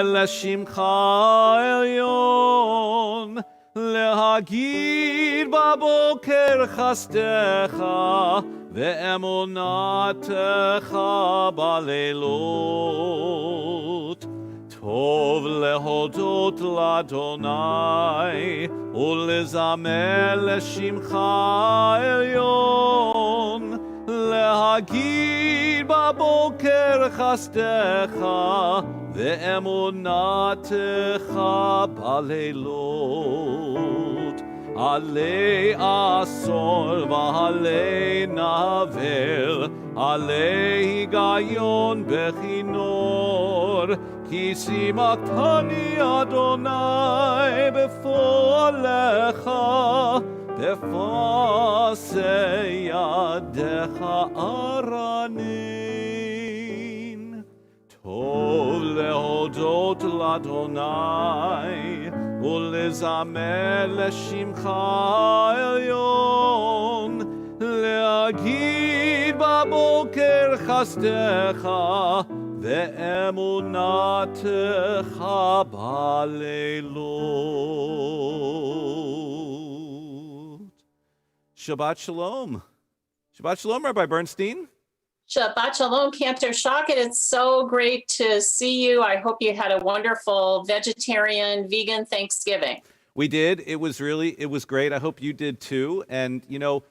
לשמך עליון, להגיד בבוקר חסדך ואמונתך בלילות. טוב להודות לאדוני ולזמר לשמך עליון, להגיד בבוקר חסדך ואמונתך בלילות. עלי עשור ועלי נבל, עלי היגיון בכינור, כי שימחתני אדוני בפועלך, בפעשי ידיך ארנין. טוב להודות לאדוני ולזמר לשמך עליון, להגיד בבוקר חסדך ואמונתך בלילות. Shabbat Shalom. Shabbat Shalom, Rabbi Bernstein. Shabbat Shalom, Cantor. Shochet, it's so great to see you. I hope you had a wonderful vegetarian, vegan Thanksgiving. We did. It was great. I hope you did too. And, you know,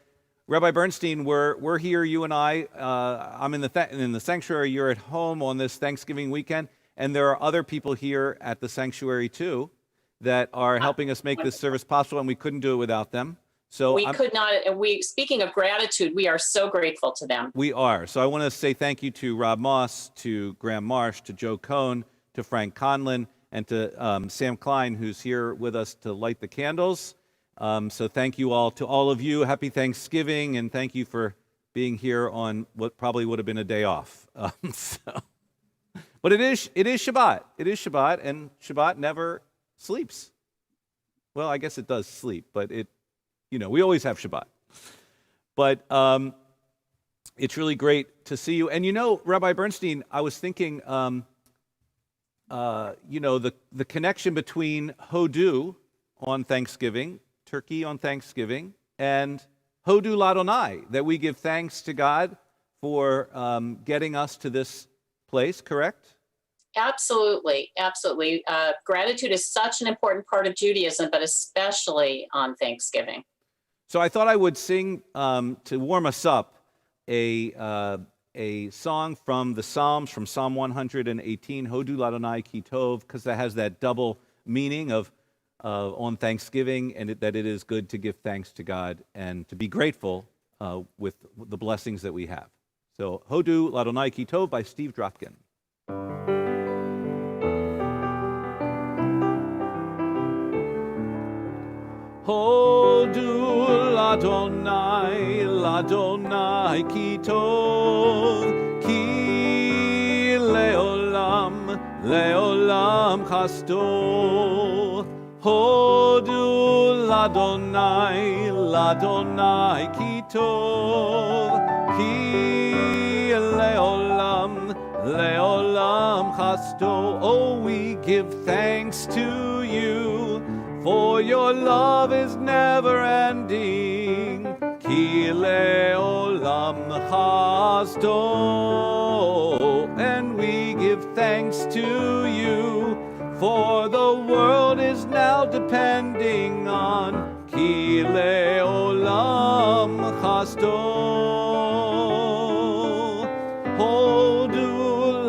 Rabbi Bernstein, we're here, you and I. I'm in the sanctuary. You're at home on this Thanksgiving weekend, and there are other people here at the sanctuary too that are helping us make this service possible, and we couldn't do it without them. So could not. Speaking of gratitude, we are so grateful to them. We are. So I want to say thank you to Rob Moss, to Graham Marsh, to Joe Cohn, to Frank Conlon, and to Sam Klein, who's here with us to light the candles. So thank you all. To all of you, happy Thanksgiving, and thank you for being here on what probably would have been a day off. But it is Shabbat. It is Shabbat, and Shabbat never sleeps. Well, I guess it does sleep, but we always have Shabbat. But it's really great to see you. And Rabbi Bernstein, I was thinking, the connection between Hodu on Thanksgiving, turkey on Thanksgiving, and Hodu Ladonai, that we give thanks to God for getting us to this place, correct? Absolutely, absolutely. Gratitude is such an important part of Judaism, but especially on Thanksgiving. So I thought I would sing, to warm us up, a song from the Psalms, from Psalm 118, Hodu Ladonai Ki Tov, because that has that double meaning of on Thanksgiving, and that it is good to give thanks to God and to be grateful with the blessings that we have. So Hodu Ladonai Ki Tov by Steve Dropkin. Hodu Ladonai, Ladonai Ki Tov, Ki Leolam, Leolam Chasto. Hodu Ladonai, Ladonai Ki Tov, Ki Leolam, Leolam Chasto. Oh, we give thanks to you, for your love is never ending. Ki leolam chasto. And we give thanks to you, for the world is now depending on Ki leolam chasto. Hodu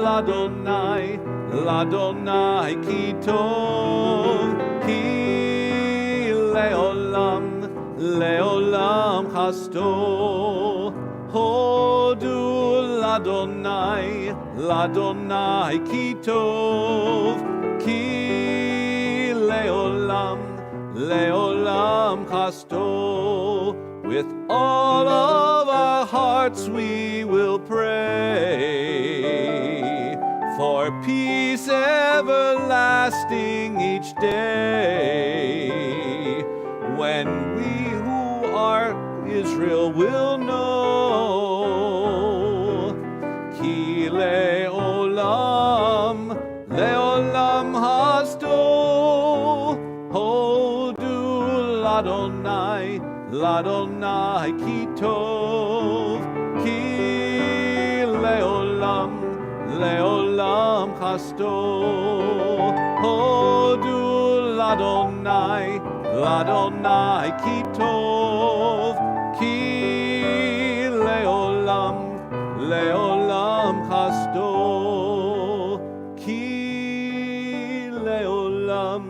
Ladonai, Ladonai Ki Tov, Ki Leolam, Leolam Chasto. Hodu Ladonai, Ladonai Ki Tov, Ki Leolam, Leolam Chasto. With all of our hearts we will pray for peace everlasting each day, when we who are Israel will know Ki leolam, leolam Ladonai, Ladonai ki tov, ki leolam, leolam chasto. Hodu Ladonai, Ladonai ki tov, ki leolam, leolam chasto. Ki leolam,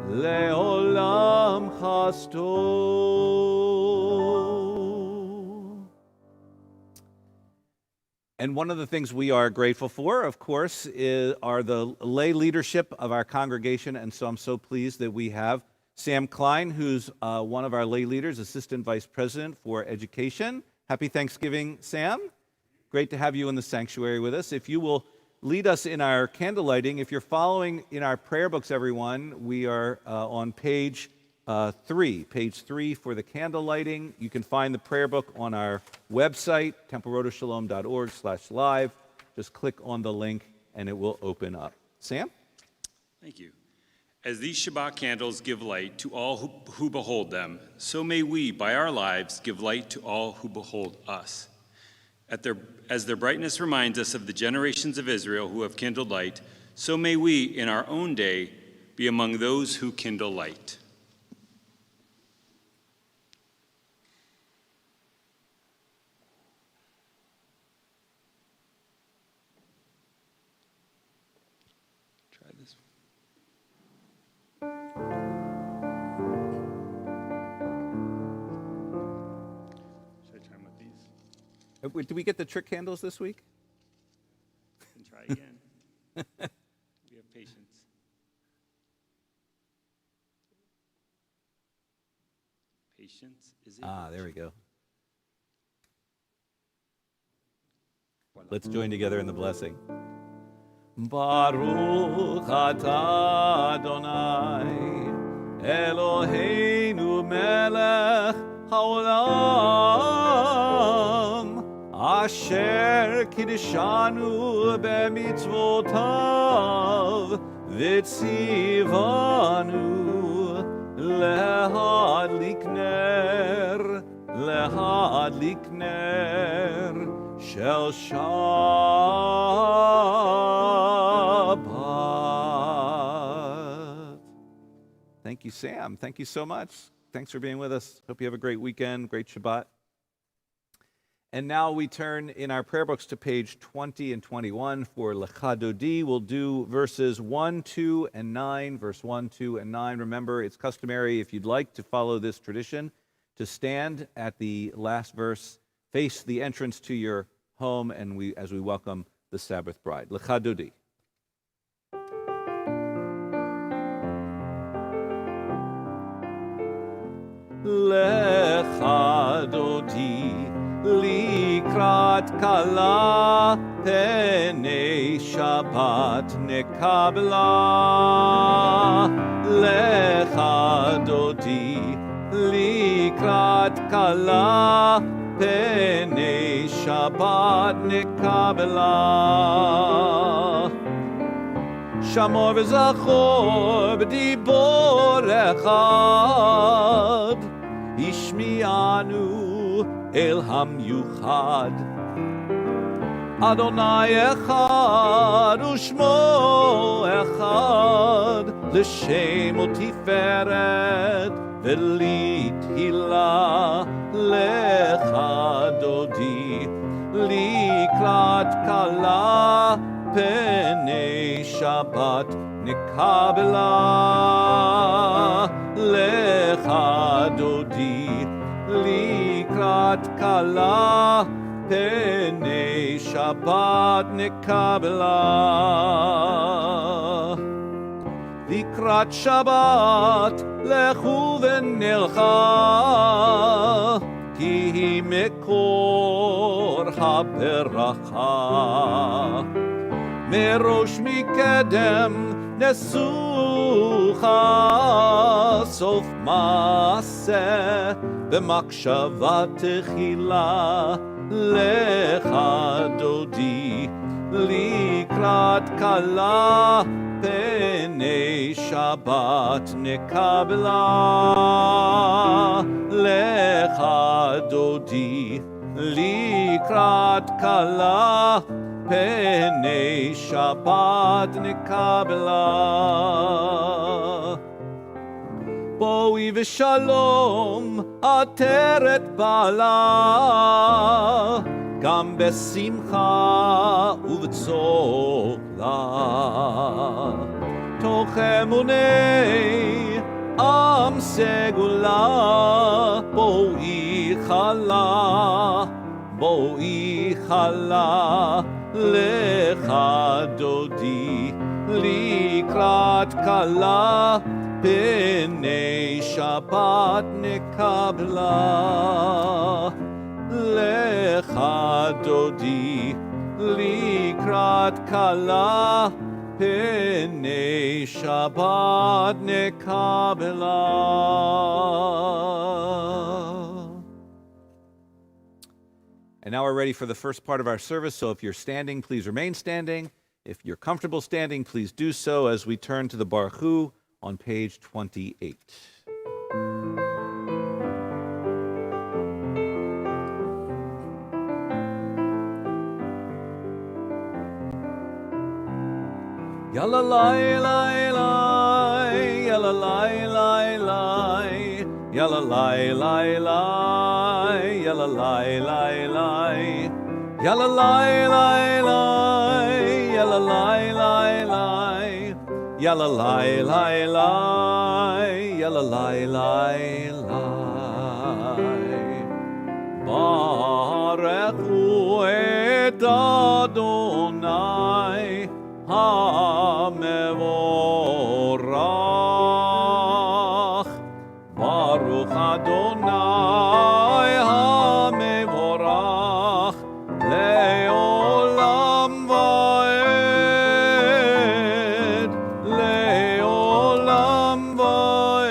leolam chasto. And one of the things we are grateful for, of course, are the lay leadership of our congregation. And so I'm so pleased that we have Sam Klein, who's one of our lay leaders, Assistant Vice President for Education. Happy Thanksgiving, Sam. Great to have you in the sanctuary with us. If you will lead us in our candle lighting. If you're following in our prayer books, everyone, we are on page 3 for the candle lighting. You can find the prayer book on our website, templeroadofshalom.org/live. Just click on the link and it will open up. Sam? Thank you. As these Shabbat candles give light to all who behold them, so may we, by our lives, give light to all who behold us. As their brightness reminds us of the generations of Israel who have kindled light, so may we, in our own day, be among those who kindle light. Try this one. Should I try them with these? Did we get the trick candles this week? And try again. We have patience. Patience is it? There we go. Let's join together in the blessing. Baruch atah Adonai, Eloheinu melech haolam, asher kiddushanu b'mitzvotav, v'tzivanu lehadlik ner shel Shabbat. Thank you, Sam. Thank you so much. Thanks for being with us. Hope you have a great weekend, great Shabbat. And now we turn in our prayer books to page 20 and 21 for Lecha Dodi. We'll do verses 1, 2, and 9, verse 1, 2, and 9. Remember, it's customary, if you'd like to follow this tradition, to stand at the last verse, face the entrance to your home, and as we welcome the Sabbath bride. Lecha Dodi. Lecha Dodi likrat kala penei Shabbat nekabla. Lecha Dodi likrat kala penei Shabbat nekabla. Shamor v'zachor b'dibor echad, ishmianu el hamyuchad. Adonai echad u'shmo echad, l'shem u'tiferet v'lithilah. Lecha Dodi likrat kala penei Shabbat nekabla. Lecha Dodi likrat kala penei Shabbat nekabla. Likrat Shabbat lechu v'nelcha, ki hi mekor haberacha. Merosh mikedem nesucha, sof maaseh b'makshava techila. Lecha Dodi likrat kala penei Shabbat nekabla lecha dodi likrat kala Penei Shabbat nekabla Boi v'shalom ateret bala Gam besimcha uv'tzola Toch emunei am segula Boi chala Lecha dodi likrat kala Penei Shabbat nekabla Lecha dodi likrat kala Penei Shabbat nekabla. And now we're ready for the first part of our service, so if you're standing, please remain standing. If you're comfortable standing, please do so as we turn to the Baruch Hu on page 28. Yalla lai lai lai, yalla lai lai lai, yalla lai lai lai, yalla lai lai lai, yalla lai lai lai, yalla lai lai lai, yalla lai lai lai, yalla lai lai lai. Barechu et Adonai HaMevorach Baruch Adonai HaMevorach Le'olam va'ed Le'olam va'ed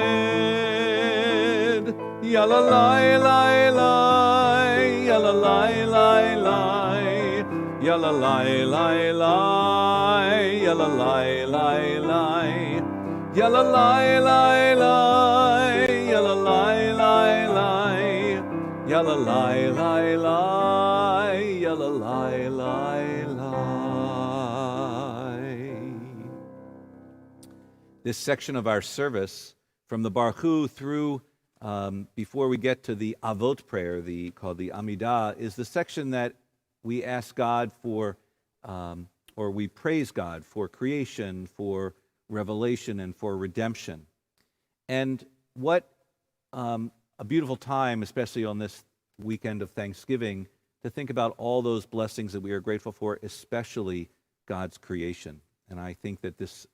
Yalla lai lai lai Yalla lai lai lai Yalla lai lai lai Yalla lai lai lai Yalla lai lai lai Yalla lai lai lai Yalla lai lai lai Yalla lai lai lai. This section of our service from the Baruch Hu through before we get to the Avot prayer, called the Amidah, is the section that we ask God for or we praise God for creation, for revelation, and for redemption. And what a beautiful time, especially on this weekend of Thanksgiving, to think about all those blessings that we are grateful for, especially God's creation. And I think that this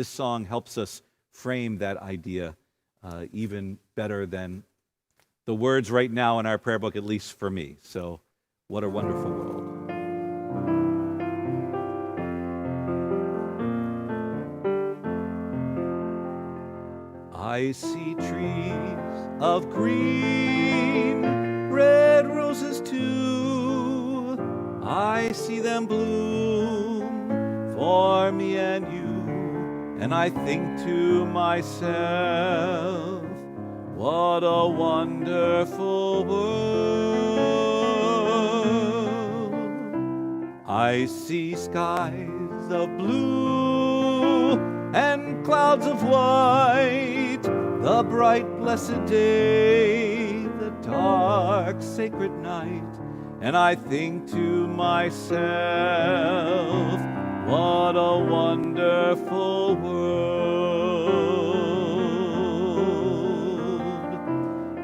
song helps us frame that idea even better than the words right now in our prayer book, at least for me. So what a wonderful world. I see trees of green, red roses too. I see them bloom for me and you. And I think to myself, what a wonderful world. I see skies of blue and clouds of white, the bright blessed day, the dark sacred night. And I think to myself, what a wonderful world.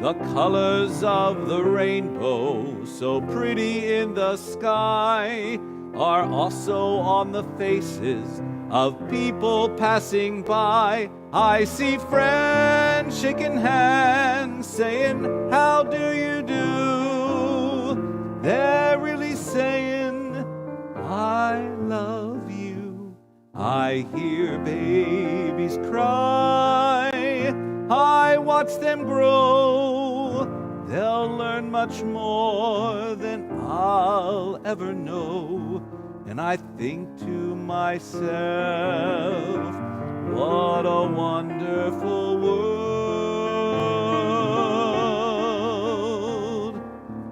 The colors of the rainbow, so pretty in the sky, are also on the faces of people passing by. I see friends shaking hands, saying, how do you do? They're really saying, I love you. I hear babies cry. I watch them grow. They'll learn much more than I'll ever know. And I think to myself, what what a wonderful world.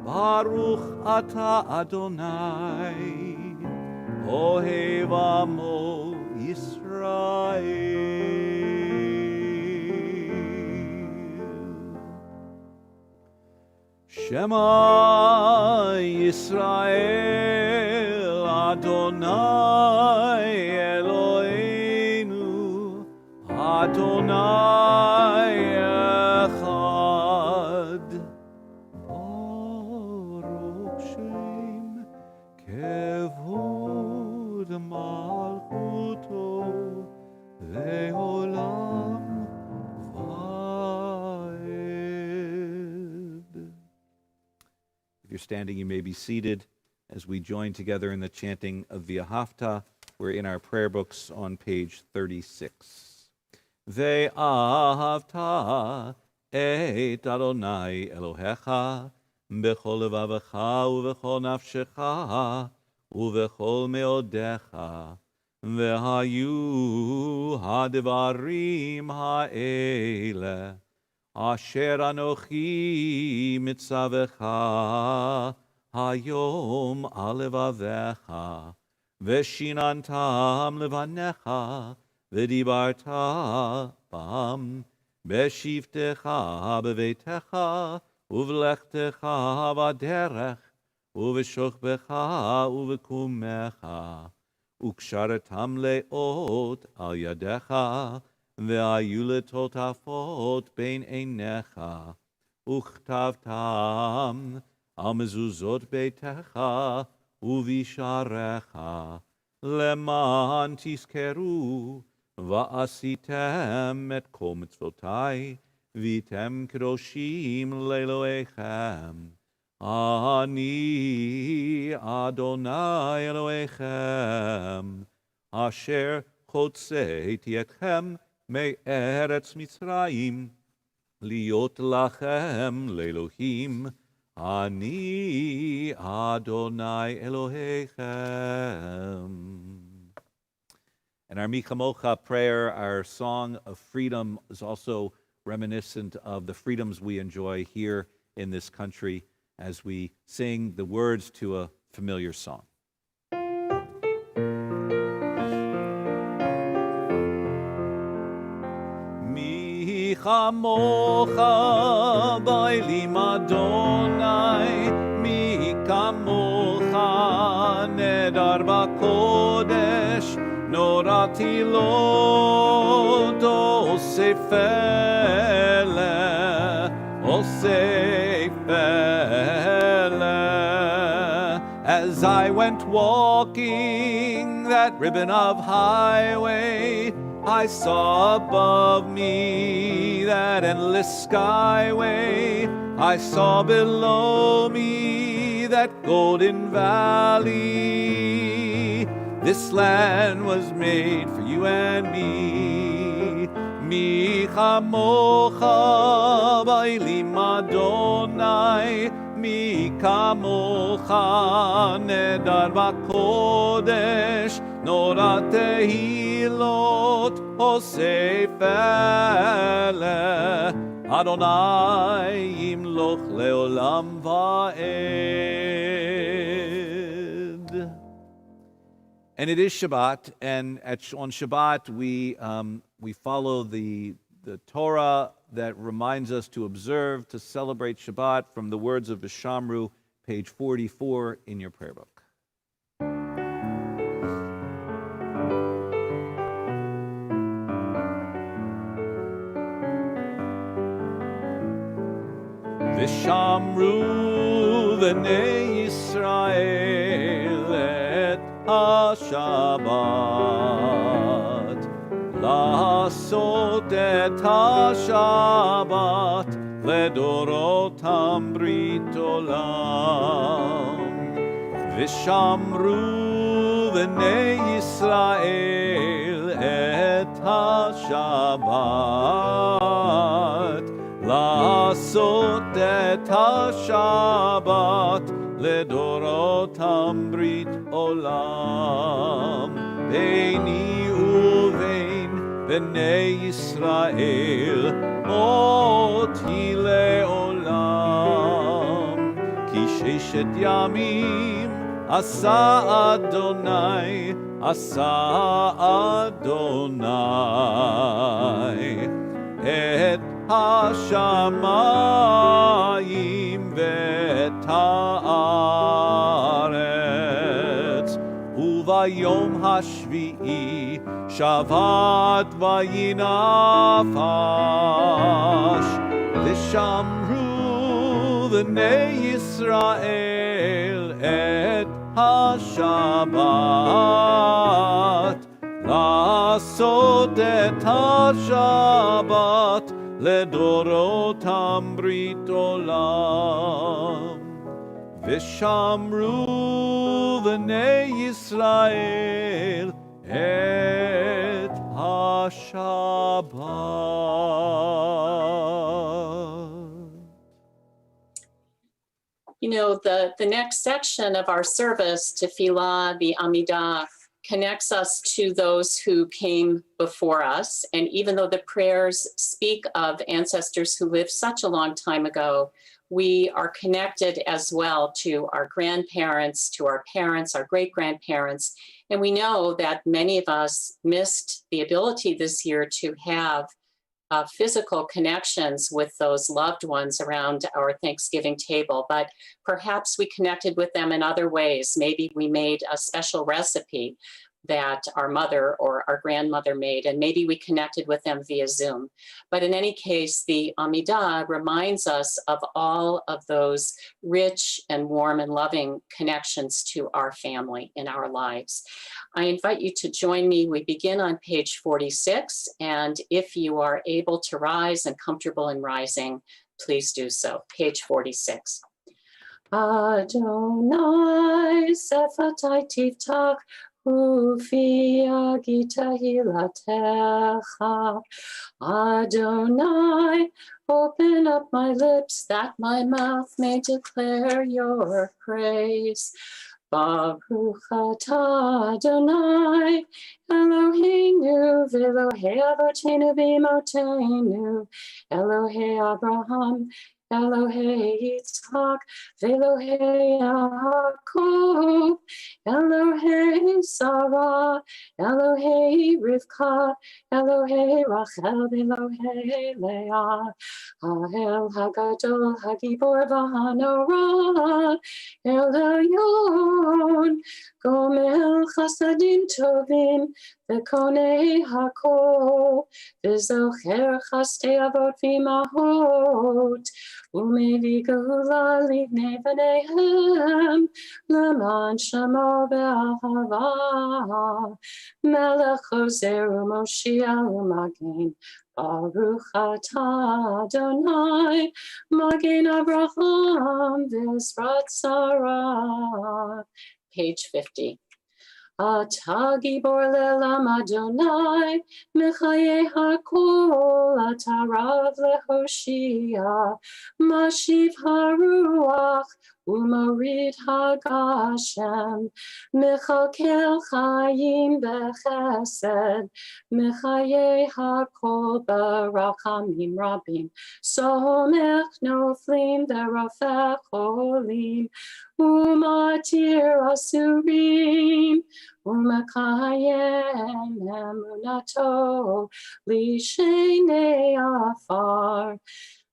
Baruch Ata Adonai, Ohev Amo Yisrael. Shema Yisrael Adonai Eloheinu Adonai Echad. Baruch Shem Kevod Malchuto Leolam Vaed. If you're standing, you may be seated as we join together in the chanting of V'ahavta. We're in our prayer books on page 36. Ve'ahavta et Adonai Elohecha b'chol levavecha u'v'chol nafshecha u'v'chol meodecha ve'hayu ha'devarim ha'ele asher anochi mitzavecha hayom al levavecha veshinantam levanecha v'dibarta bam beshivtecha bevetecha uvlechtecha vaderech uveshochbecha uvekumecha ukshartam leot al yadecha ve'ayu letotafot bein einecha uchtavtam al mezuzot beitecha uvisharecha leman tiskeru va'asitem et kol mitzvotai vitem kedoshim le'Elohechem ani Adonai Elohechem asher chotzeiti etchem me'eretz Mitzrayim liot lachem le'Elohim ani Adonai Elohechem. And our Michamocha prayer, our song of freedom, is also reminiscent of the freedoms we enjoy here in this country as we sing the words to a familiar song. Michamocha bailim Adonai, Michamocha nedar b'kodesh, Norati lo osefele, osefele. As I went walking that ribbon of highway, I saw above me that endless skyway. I saw below me that golden valley. This land was made for you and me. Mi chamocha bailim Adonai, mi kamocha nedar b'kodesh, norat tehilot osefele, Adonai yimloch leolam va'ed. And it is Shabbat, and on Shabbat we follow the Torah that reminds us to observe, to celebrate Shabbat from the words of Vishamru, page 44 in your prayer book. Vishamru v'nei Yisrael et HaShabbat, לעשות את השבת לדורותם ברית עולם. ושמרו בני ישראל את השבת, לעשות את השבת לדורותם ברית עולם. ביני ובין בני ישראל אותי לעולם. כי ששת ימים עשה אדוני, עשה אדוני את השמיים ואת הארץ, וביום השביעי שבת וינפש, ושמרו בני ישראל את השבת, לעשות את השבת לדורותם ברית עולם. ושמרו בני ישראל את השבת. You know, the next section of our service, Tefillah, the Amidah, connects us to those who came before us. And even though the prayers speak of ancestors who lived such a long time ago, we are connected as well to our grandparents, to our parents, our great-grandparents. And we know that many of us missed the ability this year to have physical connections with those loved ones around our Thanksgiving table, but perhaps we connected with them in other ways. Maybe we made a special recipe that our mother or our grandmother made, and maybe we connected with them via Zoom. But in any case, the Amidah reminds us of all of those rich and warm and loving connections to our family in our lives. I invite you to join me. We begin on page 46, and if you are able to rise and comfortable in rising, please do so. Page 46. Adonai Sephatai Tiftach Ufi Agita Hilatecha. Adonai, open up my lips that my mouth may declare your praise. Baruch atah Adonai, Eloheinu v'Elohei Avotenu v'Imotenu, Elohei Abraham, Elohei Yitzchak, v'Elohei Yaakov, Elohei Sarah, Elohei Rivka, Elohei Rachel, Elohei Leah, Ha'el Hagadol, Hagibor v'Hanorah, El Elyon, Gomel Chasadim Tovim, V'Konei Hakol, V'Zocher Chastei Avot v'Imahot, Umevi Gehula Livnei V'neihem, L'man Shemo Be'ahava, Melech Ozer U'Moshiach U'Magen, Baruch atah Adonai, Magen Abraham v'Ezrat Sarah. Page 50. Atah Gibor Le'elam Adonai, Mechayeh HaKol, Atah Rav Lehoshia, Mashiv HaRuach, Umorid HaGashem, Mechalkel Chayim B'Chesed, Mechayeh HaKol B'Rachamim Rabim, Somech Noflim V'Rafeh Cholim, Umatir Asurim, Umakayem Emunato, Lishenei Afar,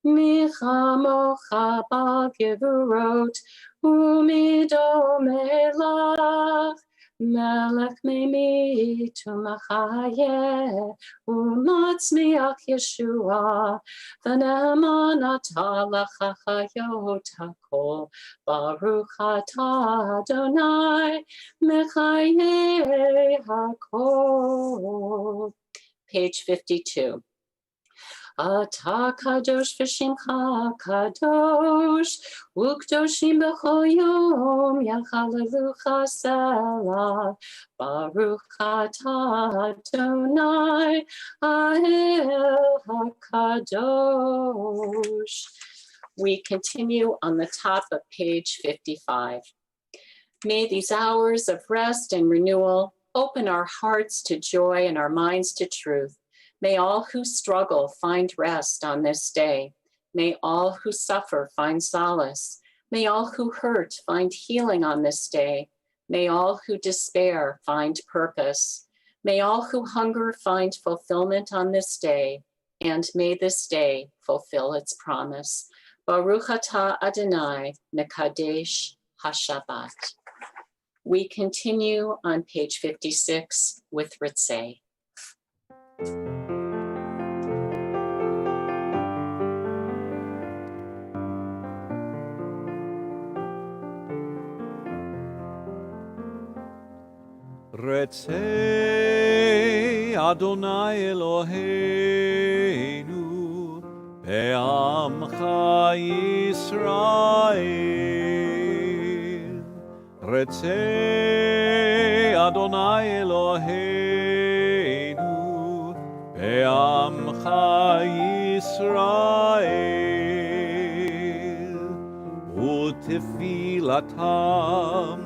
Michamocha Bal Gevurot, Umidomelach, Melech Mimi Tumachayeh, Umatzmiach Yeshua, V'ne'eman atah l'chachayot hakol, Baruch atah Adonai, Mechayeh hakol. Page 52. Atah kadosh v'shimcha kadosh, ukdoshim b'chol yom, yachallelucha selah, Baruch atah Adonai, Ahel hakadosh. We continue on the top of page 55. May these hours of rest and renewal open our hearts to joy and our minds to truth. May all who struggle find rest on this day. May all who suffer find solace. May all who hurt find healing on this day. May all who despair find purpose. May all who hunger find fulfillment on this day. And may this day fulfill its promise. Baruch atah Adonai Mekadesh HaShabbat. We continue on page 56 with Ritzei. Ritzei Adonai Eloheinu Be'amcha Yisrael. Ritzei Adonai Eloheinu Be'amcha Yisrael. Utefilatam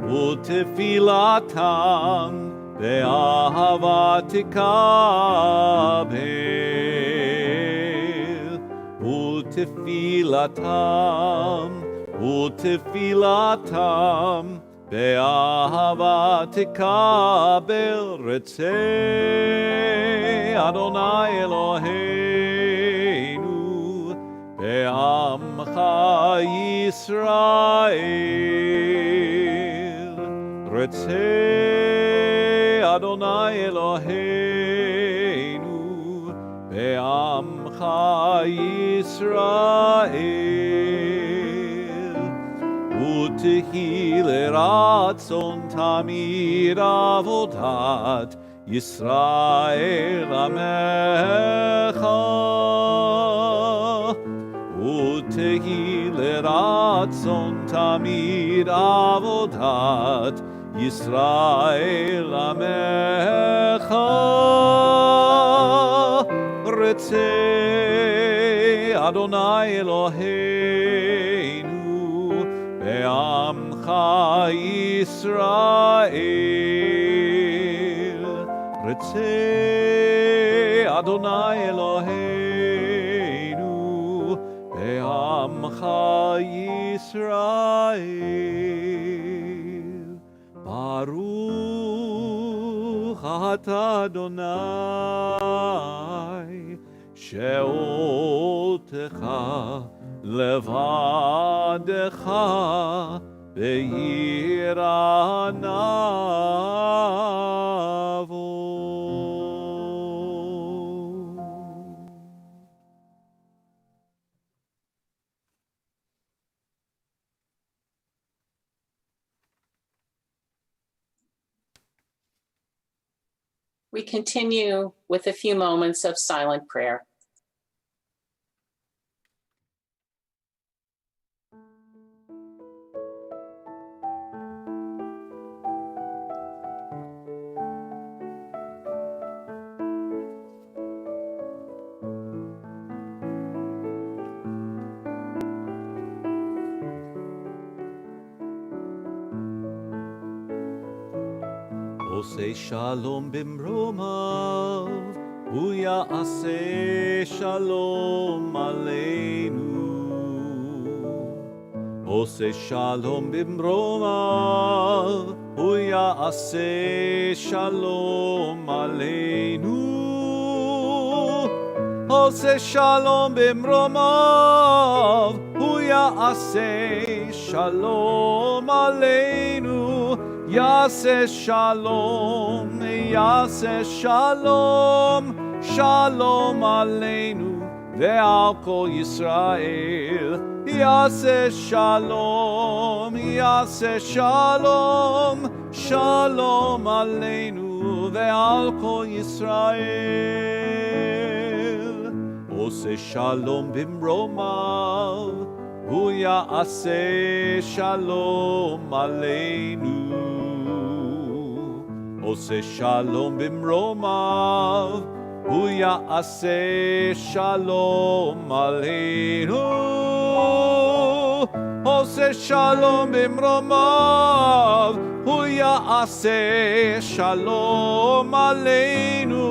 Utefilatam Be'ahava tikabel. Utefilatam Be'ahava tikabel. Ritzei Adonai Eloheinu Be'amcha Yisrael. Ritzei Adonai Eloheinu Be'amcha Yisrael. Utehi leratzon tamid avodat Yisrael amecha. Utehi leratzon tamid avodat Yisrael amecha. Ritzei Adonai Eloheinu Be'amcha Yisrael. Ritzei Adonai Eloheinu Be'amcha Yisrael. Baruch atah Adonai she'otecha levadecha be'yira navo. We continue with a few moments of silent prayer. Oseh shalom bimromav, hu ya'aseh shalom aleinu. Oseh shalom bimromav, hu ya'aseh shalom aleinu. Oseh shalom bimromav, hu ya'aseh shalom aleinu. Yaseh shalom, Yaseh shalom, shalom aleinu ve'al kol Yisrael. Yaseh shalom, Yaseh shalom, shalom aleinu ve'al kol Yisrael. Oseh shalom bimromav, hu ya'aseh shalom aleinu. Oseh shalom bimromav, hu ya'aseh shalom aleinu. Oseh shalom bimromav, hu ya'aseh shalom aleinu.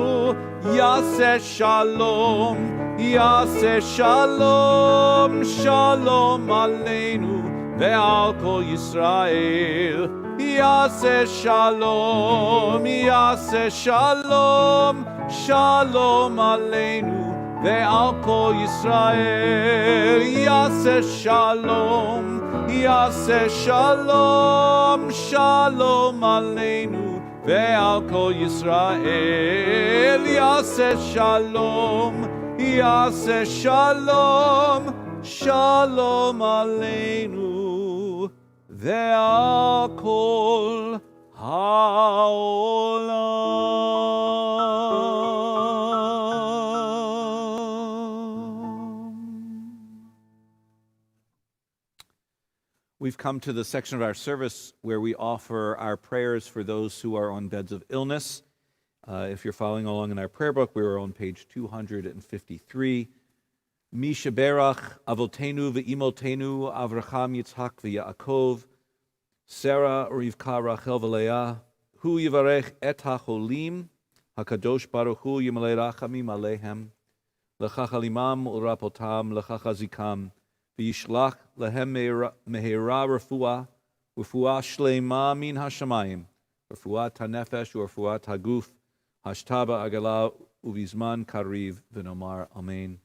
Yaseh Shalom, Yaseh Shalom, Shalom Aleinu ve'al kol Yisrael. Yaseh Shalom, Yaseh Shalom, Shalom Aleinu ve'al kol Yisrael. Yaseh Shalom, Yaseh Shalom, Shalom Aleinu ve'al kol Yisrael. Yaseh Shalom, Yaseh Shalom, Shalom Aleinu ve'al kol ha'olam. We've come to the section of our service where we offer our prayers for those who are on beds of illness. If you're following along in our prayer book, we are on page 253. Mi sheberach avotenu ve'imotenu Avraham Yitzhak ve'Yaakov Sarah Rivka Rachel v'Leah Hu yivarech et hacholim HaKadosh Baruch Hu yimalei rachamim alehem lecha chalimam u'rapotam lecha chazikam v'yishlach lehem mehera refuah shleima min hashamayim refuat hanefesh u'refuat haguf hashtaba agala uvizman kariv v'nomar amen.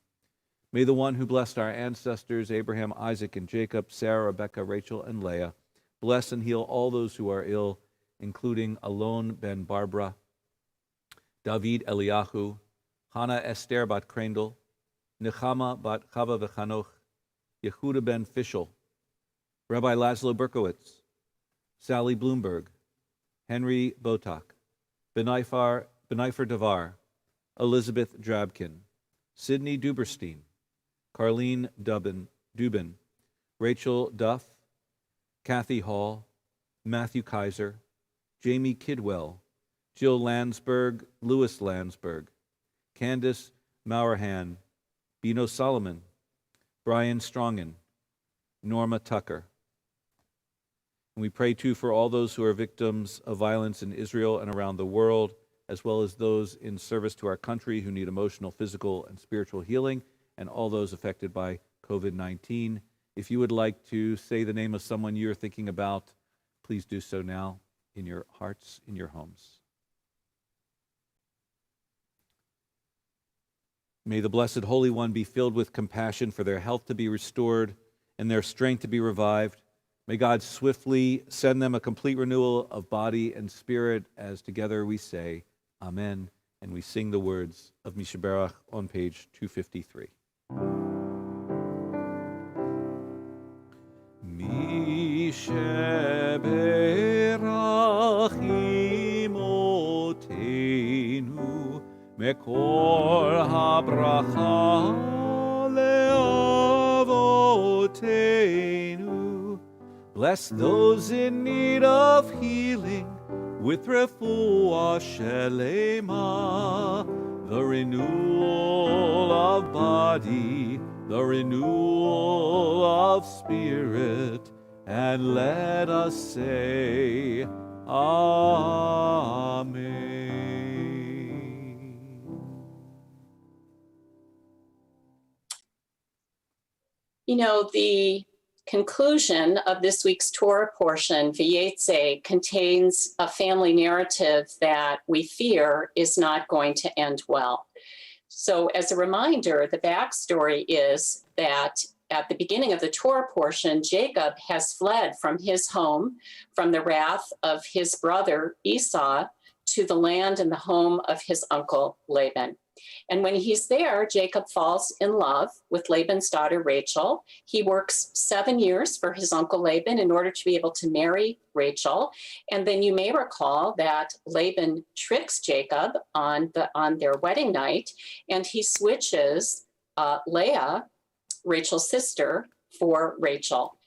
May the one who blessed our ancestors, Abraham, Isaac, and Jacob, Sarah, Rebekah, Rachel, and Leah, bless and heal all those who are ill, including Alon ben Barbara, David Eliyahu, Hannah Esther bat Krendel, Nechama bat Chava v'Chanoch, Yehuda ben Fischel, Rabbi Laszlo Berkowitz, Sally Bloomberg, Henry Botak, Benaifer Davar, Elizabeth Drabkin, Sidney Duberstein, Carlene Dubin, Rachel Duff, Kathy Hall, Matthew Kaiser, Jamie Kidwell, Jill Landsberg, Louis Landsberg, Candace Maurahan, Bino Solomon, Brian Strongen, Norma Tucker. And we pray too for all those who are victims of violence in Israel and around the world, as well as those in service to our country who need emotional, physical, and spiritual healing, and all those affected by COVID-19. If you would like to say the name of someone you're thinking about, please do so now in your hearts, in your homes. May the Blessed Holy One be filled with compassion for their health to be restored and their strength to be revived. May God swiftly send them a complete renewal of body and spirit, as together we say, Amen, and we sing the words of Mi sheberach on page 253. Mi sheberach imotenu mekor habracha leavotenu. Bless those in need of healing with refuah shelema, the renewal of body, the renewal of spirit, and let us say, Amen. You know, the conclusion of this week's Torah portion, Vayetze, contains a family narrative that we fear is not going to end well. So as a reminder, the backstory is that at the beginning of the Torah portion, Jacob has fled from his home, from the wrath of his brother Esau, to the land and the home of his uncle Laban. And when he's there, Jacob falls in love with Laban's daughter, Rachel. He works 7 years for his uncle Laban in order to be able to marry Rachel. And then you may recall that Laban tricks Jacob on their wedding night, and he switches Leah, Rachel's sister, for Rachel.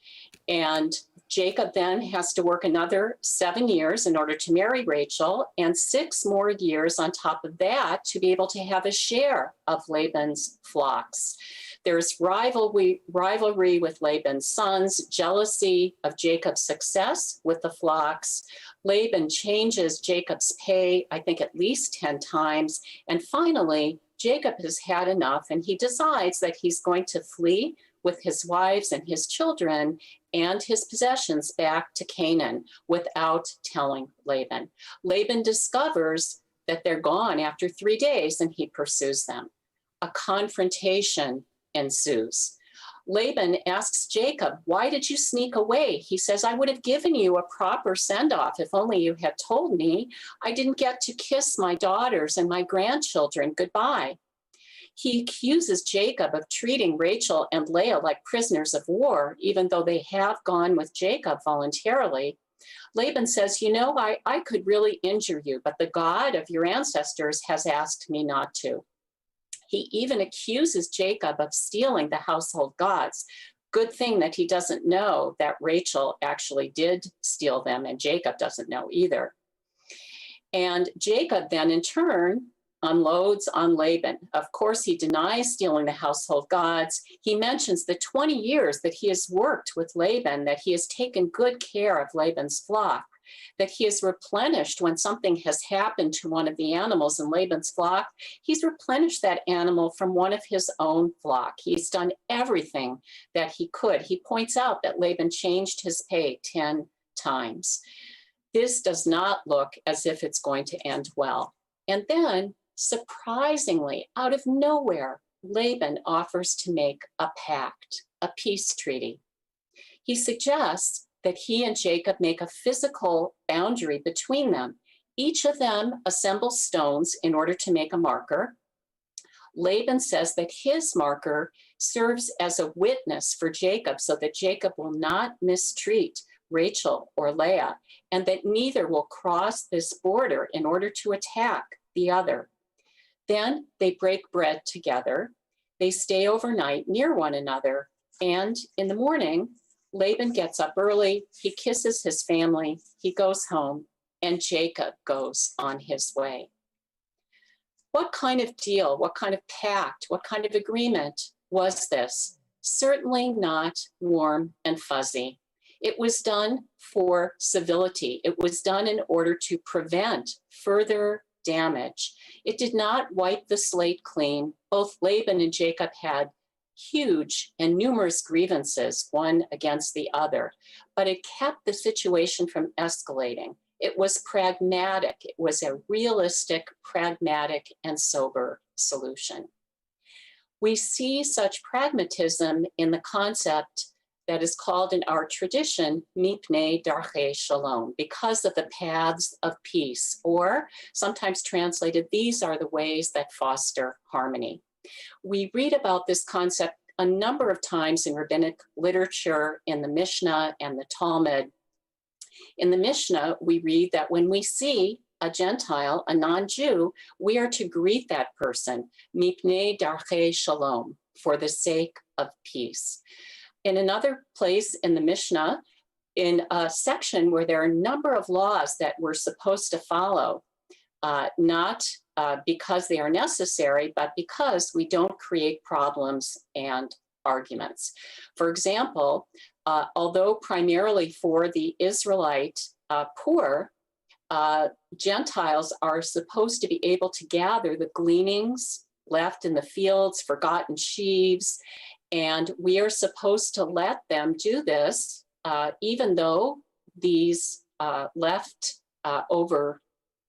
And Jacob then has to work another 7 years in order to marry Rachel, and 6 more years on top of that to be able to have a share of Laban's flocks. There's rivalry with Laban's sons, jealousy of Jacob's success with the flocks. Laban changes Jacob's pay, I think at least 10 times. And finally, Jacob has had enough, and he decides that he's going to flee with his wives and his children and his possessions back to Canaan without telling Laban. Laban discovers that they're gone after 3 days, and he pursues them. A confrontation ensues. Laban asks Jacob, "Why did you sneak away?" He says, "I would have given you a proper send-off if only you had told me. I didn't get to kiss my daughters and my grandchildren goodbye." He accuses Jacob of treating Rachel and Leah like prisoners of war, even though they have gone with Jacob voluntarily. Laban says, I could really injure you, but the God of your ancestors has asked me not to. He even accuses Jacob of stealing the household gods. Good thing that he doesn't know that Rachel actually did steal them, and Jacob doesn't know either. And Jacob then in turn unloads on Laban. Of course, he denies stealing the household gods. He mentions the 20 years that he has worked with Laban, that he has taken good care of Laban's flock, that he has replenished when something has happened to one of the animals in Laban's flock. He's replenished that animal from one of his own flock. He's done everything that he could. He points out that Laban changed his pay 10 times. This does not look as if it's going to end well. And then, surprisingly, out of nowhere, Laban offers to make a pact, a peace treaty. He suggests that he and Jacob make a physical boundary between them. Each of them assembles stones in order to make a marker. Laban says that his marker serves as a witness for Jacob so that Jacob will not mistreat Rachel or Leah, and that neither will cross this border in order to attack the other. Then they break bread together. They stay overnight near one another, and in the morning, Laban gets up early, he kisses his family, he goes home, and Jacob goes on his way. What kind of deal, what kind of pact, what kind of agreement was this? Certainly not warm and fuzzy. It was done for civility. It was done in order to prevent further damage. It did not wipe the slate clean. Both Laban and Jacob had huge and numerous grievances, one against the other, but it kept the situation from escalating. It was pragmatic. It was a realistic, pragmatic, and sober solution. We see such pragmatism in the concept that is called in our tradition, mipnei darchei shalom, because of the paths of peace, or sometimes translated, these are the ways that foster harmony. We read about this concept a number of times in rabbinic literature, in the Mishnah and the Talmud. In the Mishnah, we read that when we see a Gentile, a non-Jew, we are to greet that person, mipnei darchei shalom, for the sake of peace. In another place in the Mishnah, in a section where there are a number of laws that we're supposed to follow, not because they are necessary, but because we don't create problems and arguments. For example, although primarily for the Israelite poor, Gentiles are supposed to be able to gather the gleanings left in the fields, forgotten sheaves, and we are supposed to let them do this, even though these left over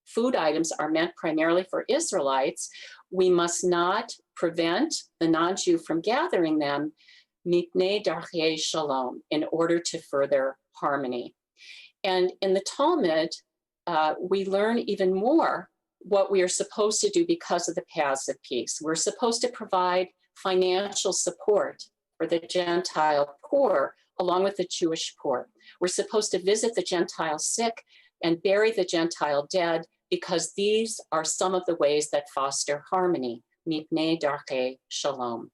food items are meant primarily for Israelites. We must not prevent the non-Jew from gathering them, mipnei darchei shalom, in order to further harmony. And in the Talmud, we learn even more what we are supposed to do because of the paths of peace. We're supposed to provide financial support for the Gentile poor, along with the Jewish poor. We're supposed to visit the Gentile sick and bury the Gentile dead, because these are some of the ways that foster harmony, mipnei darchei shalom.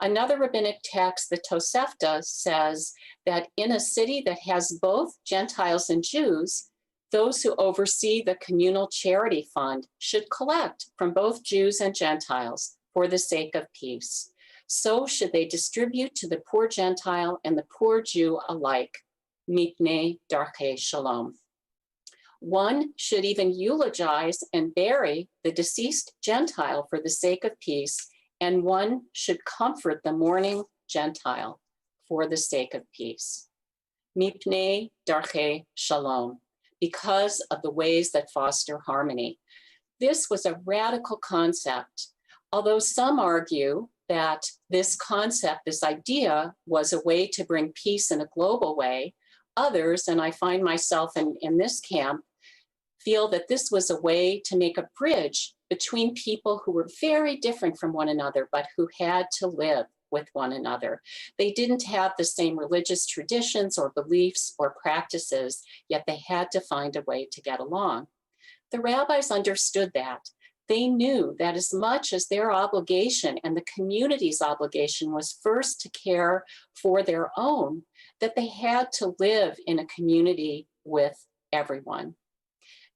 Another rabbinic text, the Tosefta, says that in a city that has both Gentiles and Jews, those who oversee the communal charity fund should collect from both Jews and Gentiles for the sake of peace. So should they distribute to the poor Gentile and the poor Jew alike, mipnei darchei shalom. One should even eulogize and bury the deceased Gentile for the sake of peace, and one should comfort the mourning Gentile for the sake of peace. Mipnei darchei shalom, because of the ways that foster harmony. This was a radical concept, although some argue that this concept, this idea, was a way to bring peace in a global way. Others, and I find myself in this camp, feel that this was a way to make a bridge between people who were very different from one another, but who had to live with one another. They didn't have the same religious traditions or beliefs or practices, yet they had to find a way to get along. The rabbis understood that. They knew that as much as their obligation and the community's obligation was first to care for their own, that they had to live in a community with everyone.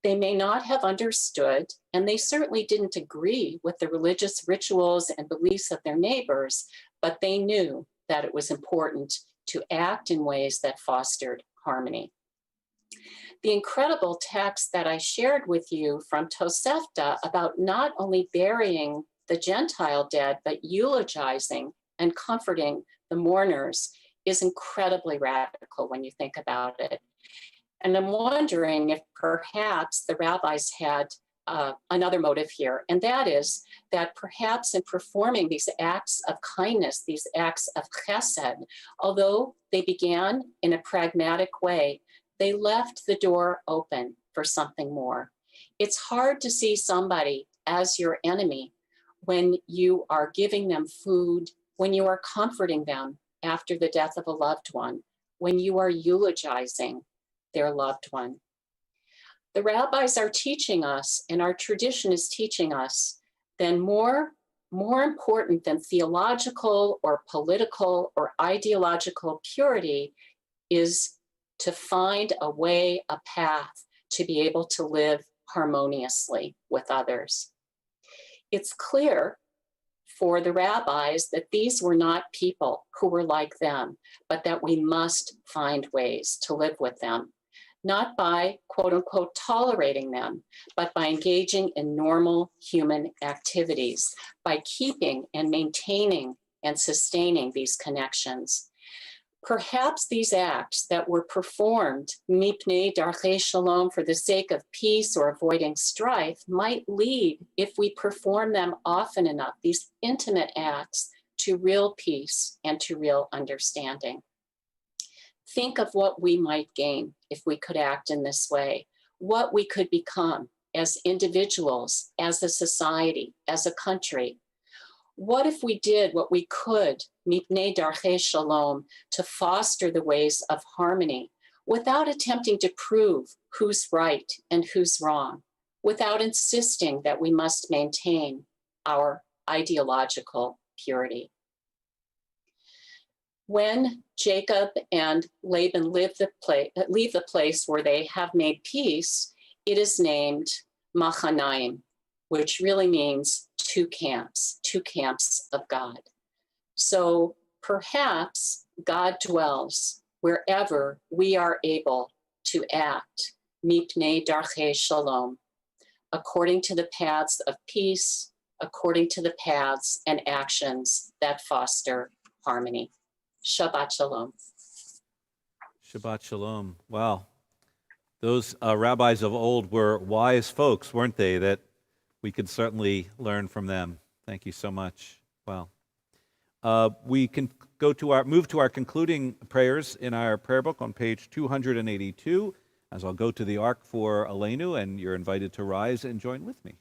They may not have understood, and they certainly didn't agree with the religious rituals and beliefs of their neighbors, but they knew that it was important to act in ways that fostered harmony. The incredible text that I shared with you from Tosefta about not only burying the Gentile dead, but eulogizing and comforting the mourners is incredibly radical when you think about it. And I'm wondering if perhaps the rabbis had another motive here, and that is that perhaps in performing these acts of kindness, these acts of chesed, although they began in a pragmatic way, they left the door open for something more. It's hard to see somebody as your enemy when you are giving them food, when you are comforting them after the death of a loved one, when you are eulogizing their loved one. The rabbis are teaching us, and our tradition is teaching us, then more important than theological or political or ideological purity is to find a way, a path to be able to live harmoniously with others. It's clear for the rabbis that these were not people who were like them, but that we must find ways to live with them, not by quote unquote tolerating them, but by engaging in normal human activities, by keeping and maintaining and sustaining these connections. Perhaps these acts that were performed, mipnei darchei shalom, for the sake of peace or avoiding strife, might lead, if we perform them often enough, these intimate acts, to real peace and to real understanding. Think of what we might gain if we could act in this way, what we could become as individuals, as a society, as a country. What if we did what we could, mipnei darchei shalom, to foster the ways of harmony without attempting to prove who's right and who's wrong, without insisting that we must maintain our ideological purity? When Jacob and Laban leave the place where they have made peace, it is named Machanaim, which really means two camps of God. So perhaps God dwells wherever we are able to act, mipnei darchei shalom, according to the paths of peace, according to the paths and actions that foster harmony. Shabbat shalom. Shabbat shalom. Wow. Those rabbis of old were wise folks, weren't they, that we could certainly learn from them. Thank you so much. Wow. We can move to our concluding prayers in our prayer book on page 282, as I'll go to the ark for Aleinu, and you're invited to rise and join with me.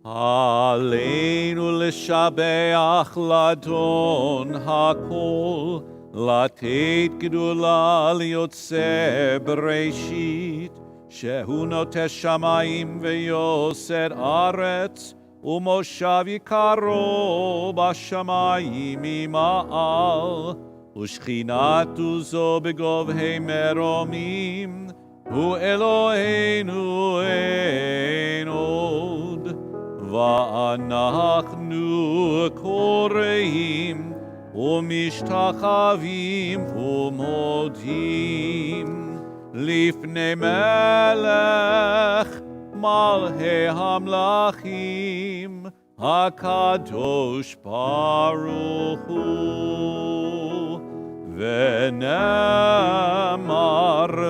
Aleinu l'shabeach ladon hakol, לתת גדולה ליוצא בראשית, שהוא נוטש שמיים ויוסד ארץ, ומושב יקרו בשמיים ממעל, ושכינת עוזו בגובהי מרומים, הוא אלוהינו אין עוד. ואנחנו קוראים ומשתחווים ומודים לפני מלך מלכי המלכים הקדוש ברוך הוא. ונאמר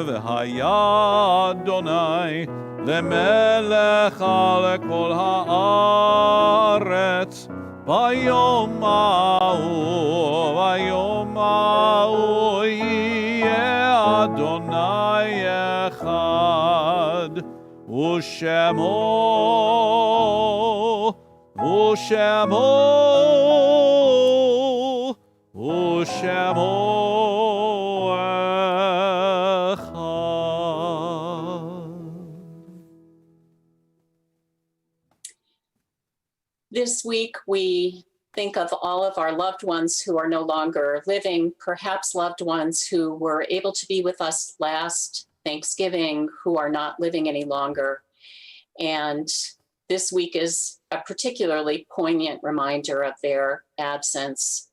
והיה אדוני למלך על כל הארץ ביום ההוא יהיה אדוני אחד ושמו אחד. This week, we think of all of our loved ones who are no longer living, perhaps loved ones who were able to be with us last Thanksgiving, who are not living any longer. And this week is a particularly poignant reminder of their absence.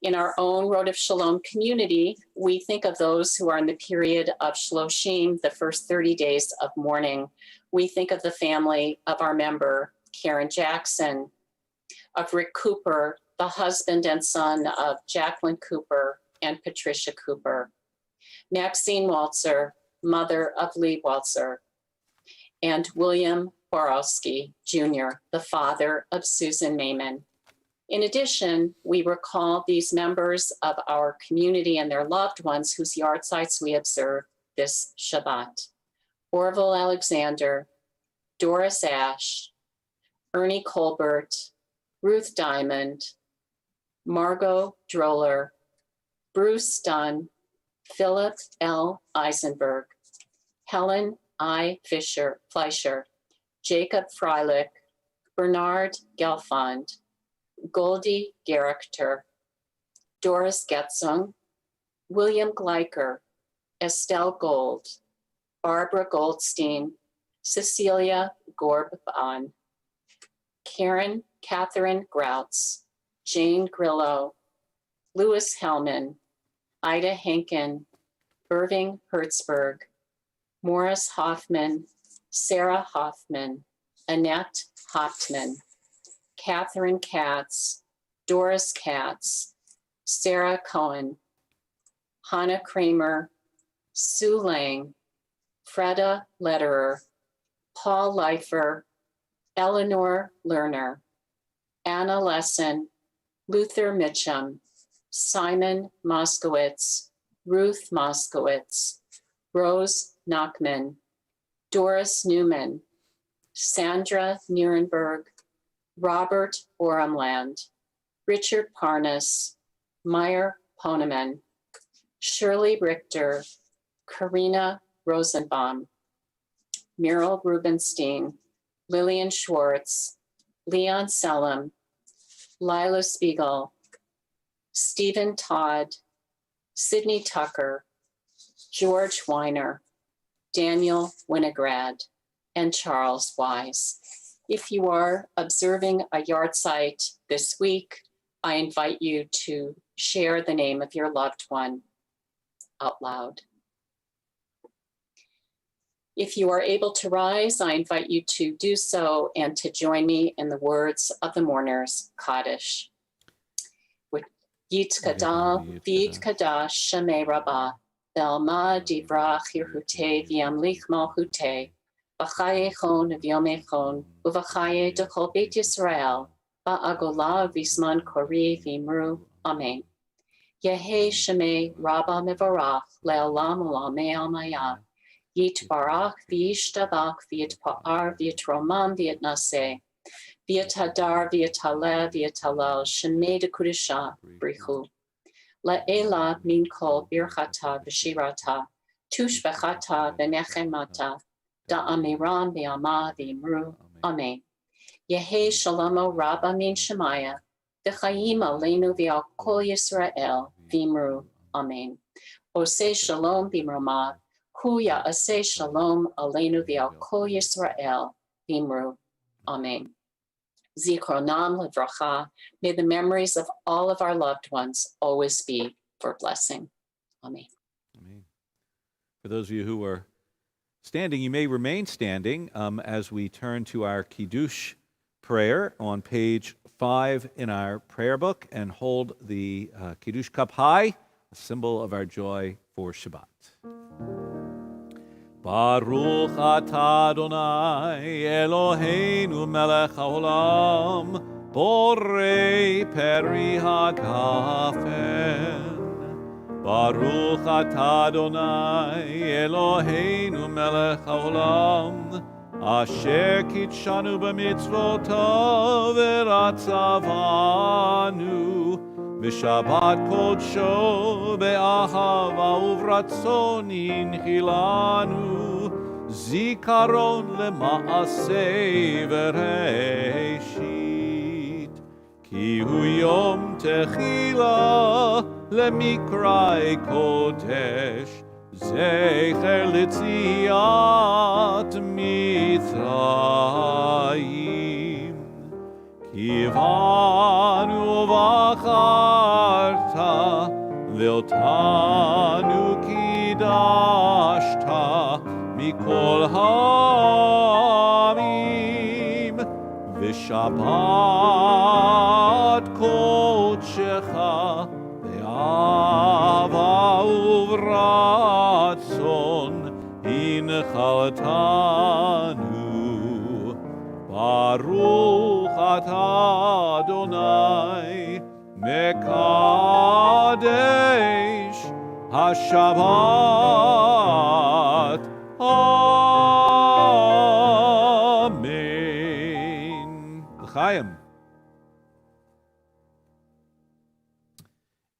In our own Road of Shalom community, we think of those who are in the period of Shloshim, the first 30 days of mourning. We think of the family of our member, Karen Jackson, of Rick Cooper, the husband and son of Jacqueline Cooper and Patricia Cooper, Maxine Waltzer, mother of Lee Waltzer, and William Borowski Jr., the father of Susan Maiman. In addition, we recall these members of our community and their loved ones whose yahrzeits we observe this Shabbat. Orville Alexander, Doris Ash, Ernie Colbert, Ruth Diamond, Margot Droller, Bruce Dunn, Philip L. Eisenberg, Helen I. Fleischer, Jacob Freilich, Bernard Gelfand, Goldie Gerichter, Doris Getzung, William Gleicher, Estelle Gold, Barbara Goldstein, Cecilia Gorbban, Karen Catherine Grautz, Jane Grillo, Louis Hellman, Ida Henkin, Irving Hertzberg, Morris Hoffman, Sarah Hoffman, Annette Hauptman, Catherine Katz, Doris Katz, Sarah Cohen, Hannah Kramer, Sue Lang, Freda Lederer, Paul Leifer, Eleanor Lerner, Anna Lesson, Luther Mitchum, Simon Moskowitz, Ruth Moskowitz, Rose Nachman, Doris Newman, Sandra Nierenberg, Robert Orumland, Richard Parnas, Meyer Poneman, Shirley Richter, Karina Rosenbaum, Muriel Rubenstein, Lillian Schwartz, Leon Selim, Lila Spiegel, Stephen Todd, Sydney Tucker, George Weiner, Daniel Winograd, and Charles Wise. If you are observing a yahrzeit this week, I invite you to share the name of your loved one out loud. If you are able to rise, I invite you to do so and to join me in the words of the mourners' Kaddish. Yitkadal v'yitkadash Shemei Rabbah, Belma divrach Yehute v'yamlich malchute, v'chaye chon v'yomei chon, u'v'chaye d'chol Beit Yisrael, ba'agola v'zman kori v'imru. Amen. Yehe Shemei Rabbah mevarach, le'olam u'lamei almayah. Yitbarach v'yishtabach v'yitpa'ar v'yitromam v'yitnaseh, v'yitadar v'yitaleh v'yitalel shemei dekudisha brichu. Le'ela min kol birchata v'shirata, tushbechata v'nechemata, da'amiram v'yama v'imru. Amen. Yehi Shalomo Rab Amin Shemaya, V'chaim Aleinu V'al Kol Yisrael, V'imru, Amen. Oseh Shalom B'imroma, Hu Ya'aseh Shalom Aleinu V'al Kol Yisrael, V'imru, Amen. Zikronam Livracha, may the memories of all of our loved ones always be for blessing. Amen. Amen. For those of you who are standing, you may remain standing as we turn to our Kiddush prayer on page 5 in our prayer book and hold the Kiddush cup high, a symbol of our joy for Shabbat. Baruch atah Adonai Eloheinu melech haolam borei peri hagafen. Baruch atah Adonai Eloheinu melech haolam asher kitshanu b'mitzvotav v'ratzavanu v'shabbat kodsho be'ahava uvratzon inchilanu zikaron lema'aseh v'reishit ki hu yom techila lemikrai kodesh zecher litziat mitzrayim kivanu v'acharta ve'otanu kidashta mikol ha'amim v'shabbat kodshecha ve'ava uvratzon inchaltanu Baruch atah Adonai mekadesh haShabbat. Amen. L'chaim.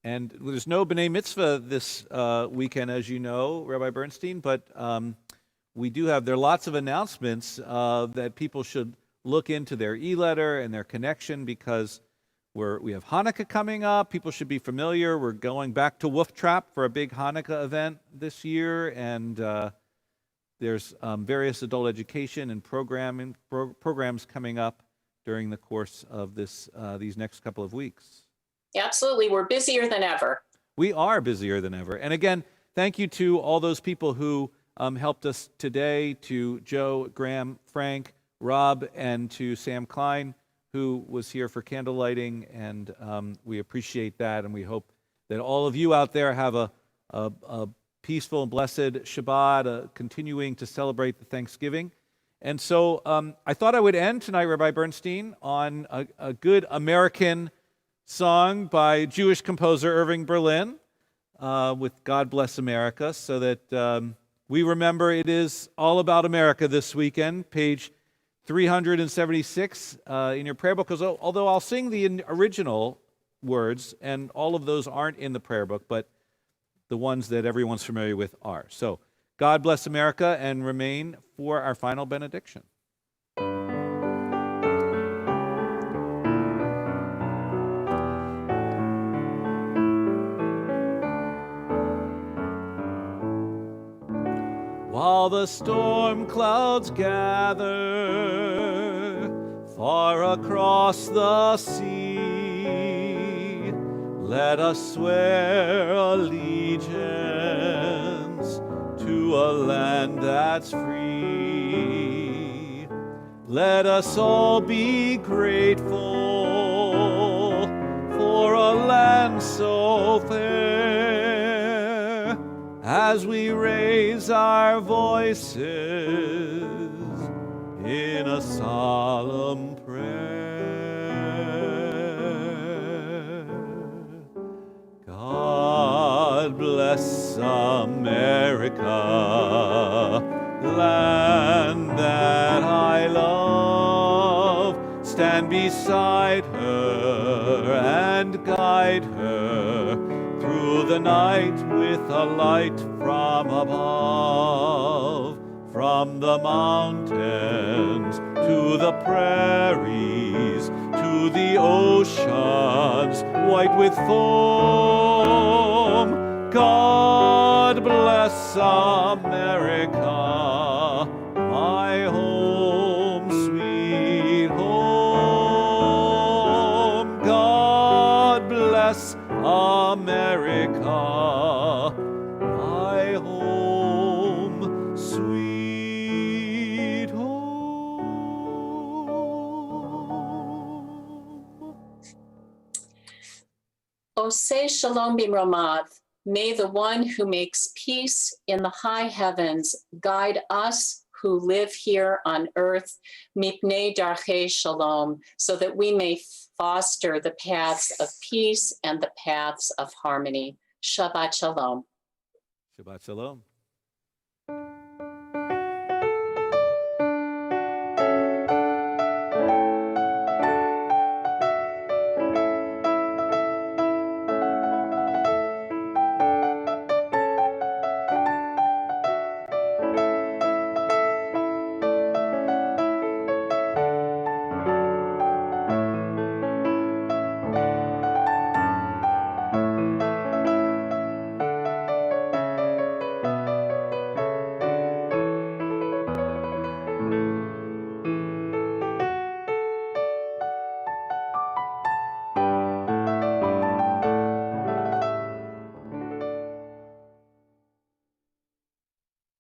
And there's no B'nai Mitzvah this weekend, as you know, Rabbi Bernstein, but there are lots of announcements that people should look into their e-letter and their connection because we have Hanukkah coming up. People should be familiar. We're going back to Wolf Trap for a big Hanukkah event this year, and there's various adult education and programs coming up during the course of these next couple of weeks. Absolutely. We're busier than ever. We are busier than ever. And again, thank you to all those people who helped us today, to Joe, Graham, Frank, Rob, and to Sam Klein, who was here for candle lighting. And we appreciate that. And we hope that all of you out there have a peaceful and blessed Shabbat, continuing to celebrate the Thanksgiving. And so I thought I would end tonight, Rabbi Bernstein, on a good American song by Jewish composer Irving Berlin with God Bless America, so that we remember it is all about America this weekend, page 376 in your prayer book, because although I'll sing the original words, and all of those aren't in the prayer book, but the ones that everyone's familiar with are. So God bless America, and remain for our final benediction. While the storm clouds gather far across the sea, let us swear allegiance to a land that's free. Let us all be grateful for a land so fair, as we raise our voices in a solemn prayer. God bless America, land that I love. Stand beside her and guide her through the night with a light from above. From the mountains to the prairies, to the oceans white with foam. God bless America, my home, sweet home. God bless America, my home, sweet home. Oseh Shalom Bimromav. May the one who makes peace in the high heavens guide us who live here on earth, mipnei darchei shalom, so that we may foster the paths of peace and the paths of harmony. Shabbat shalom. Shabbat shalom.